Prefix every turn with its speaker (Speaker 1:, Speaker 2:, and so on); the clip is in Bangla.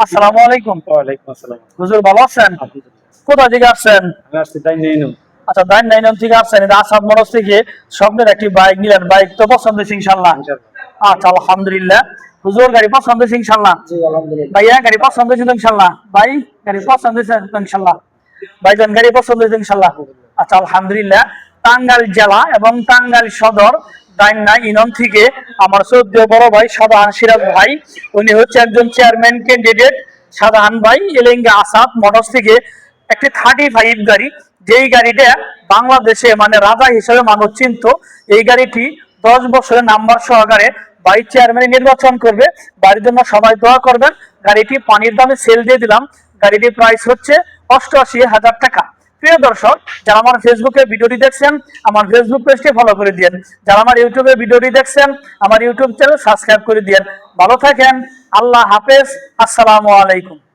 Speaker 1: আসসালামু আলাইকুম।
Speaker 2: ওয়ালাইকুম আসসালাম।
Speaker 1: হুজুর ভালো আছেন? কোথা থেকে আসছেন?
Speaker 2: আমি আসছি তাই নেই নো।
Speaker 1: আচ্ছা, দাইন নাইনম থেকে আসছেন। এটা আসাদ মোটরস থেকে স্বপ্নের একটি বাইক নিলেন। বাইক তো পছন্দ হয়েছে ইনশাল্লাহ? আচ্ছা, আলহামদুলিল্লাহ। হুজুর গাড়ি পছন্দ হয়েছে ইনশাল্লাহ?
Speaker 2: জি আলহামদুলিল্লাহ।
Speaker 1: ভাইয়া গাড়ি পছন্দ হয়েছে তো ইনশাল্লাহ? ভাই গাড়ি পছন্দ হয়েছে তো ইনশাল্লাহ? ভাইজান গাড়ি পছন্দ হয়েছে ইনশাল্লাহ? আচ্ছা, আলহামদুলিল্লাহ। টাঙ্গাইল জেলা এবং টাঙ্গাইল সদর ডাইনা ইউনিয়ন থেকে আমার সদ্য বড় ভাই শাহজাহান সিরাজ ভাই, উনি হচ্ছে একজন চেয়ারম্যান ক্যান্ডিডেট। শাহজাহান ভাই এলেঙ্গা আসাদ মোটরস থেকে একটি 35 গাড়ি, যেই গাড়িটা বাংলাদেশে মানে রাজা হিসেবে মানুষ চিনত। এই গাড়িটি 10 বছরের নাম্বার সহকারে ভাই চেয়ারম্যান নির্বাচন করবে। বাড়ির জন্য সবাই দোয়া করবেন। গাড়িটি পানির দামে সেল দিয়ে দিলাম। গাড়িটির প্রাইস হচ্ছে 88,000 টাকা। প্রিয় দর্শক, যারা আমার ফেসবুকে ভিডিওটি দেখছেন আমার ফেসবুক পেজটি ফলো করে দিন। যারা আমার ইউটিউবে ভিডিওটি দেখছেন আমার ইউটিউব চ্যানেল সাবস্ক্রাইব করে দিন। ভালো থাকেন। আল্লাহ হাফেজ। আসসালামু আলাইকুম।